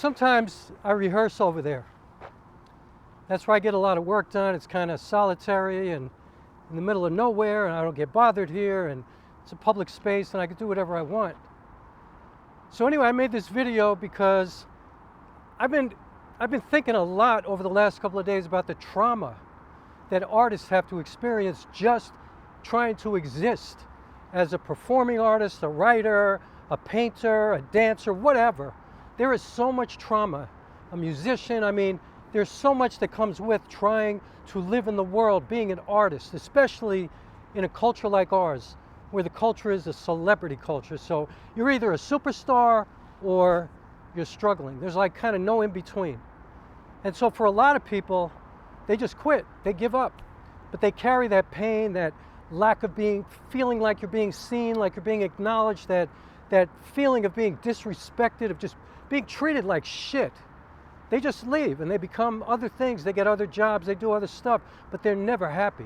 sometimes I rehearse over there. That's where I get a lot of work done. It's kind of solitary and in the middle of nowhere, and I don't get bothered here, and it's a public space and I can do whatever I want. So anyway, I made this video because I've been thinking a lot over the last couple of days about the trauma that artists have to experience just trying to exist as a performing artist, a writer, a painter, a dancer, whatever. There is so much trauma. A musician, I mean, there's so much that comes with trying to live in the world, being an artist, especially in a culture like ours, where the culture is a celebrity culture. So you're either a superstar or you're struggling. There's like kind of no in between. And so for a lot of people, they just quit, they give up. But they carry that pain, that lack of feeling like you're being seen, like you're being acknowledged, that feeling of being disrespected, of just being treated like shit. They just leave and they become other things. They get other jobs, they do other stuff, but they're never happy.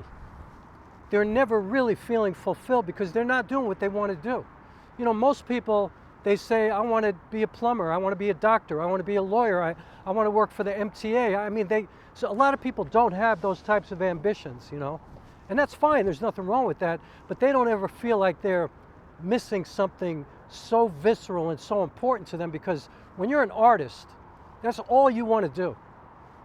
They're never really feeling fulfilled because they're not doing what they want to do. You know, most people, they say, I want to be a plumber, I want to be a doctor, I want to be a lawyer, I want to work for the MTA. I mean, so a lot of people don't have those types of ambitions, you know, and that's fine, there's nothing wrong with that, but they don't ever feel like they're missing something so visceral and so important to them, because when you're an artist, that's all you want to do.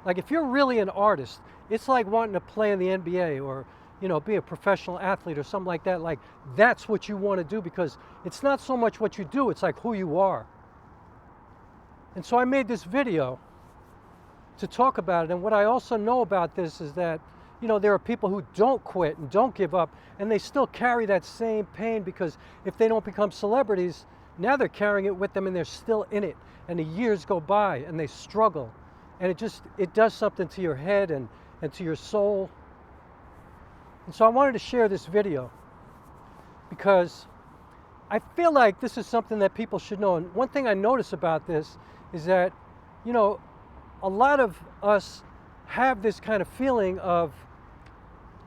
Like if you're really an artist, it's like wanting to play in the NBA or, you know, be a professional athlete or something like that. Like that's what you want to do, because it's not so much what you do, it's like who you are. And so I made this video to talk about it. And what I also know about this is that, you know, there are people who don't quit and don't give up, and they still carry that same pain, because if they don't become celebrities, now they're carrying it with them and they're still in it. And the years go by and they struggle. And it does something to your head and to your soul. And so I wanted to share this video because I feel like this is something that people should know. And one thing I notice about this is that, you know, a lot of us have this kind of feeling of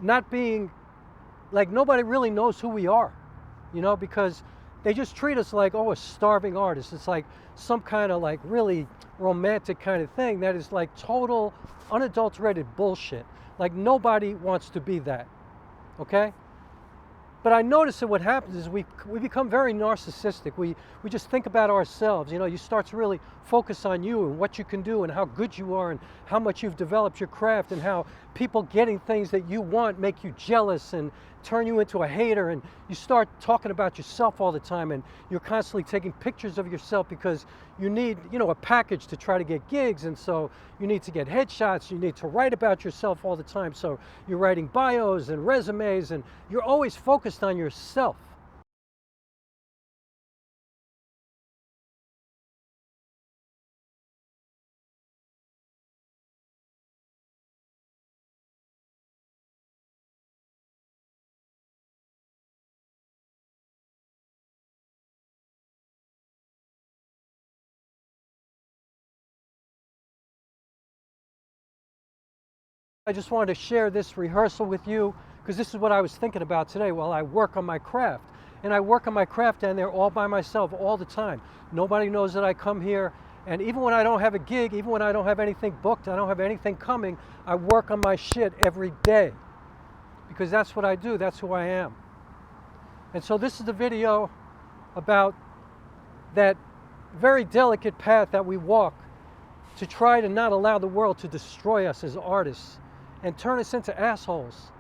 not being, like nobody really knows who we are, you know, because they just treat us like, oh, a starving artist. It's like some kind of like really romantic kind of thing that is like total unadulterated bullshit. Like nobody wants to be that, okay? But I notice that what happens is we become very narcissistic. We just think about ourselves. You know, you start to really focus on you and what you can do and how good you are and how much you've developed your craft and how people getting things that you want make you jealous and turn you into a hater, and you start talking about yourself all the time, and you're constantly taking pictures of yourself because you need, you know, a package to try to get gigs, and so you need to get headshots, you need to write about yourself all the time, so you're writing bios and resumes, and you're always focused on yourself. I just wanted to share this rehearsal with you because this is what I was thinking about today while I work on my craft. And I work on my craft down there all by myself all the time. Nobody knows that I come here, and even when I don't have a gig, even when I don't have anything booked, I don't have anything coming, I work on my shit every day because that's what I do, that's who I am. And so this is the video about that very delicate path that we walk to try to not allow the world to destroy us as artists and turn us into assholes.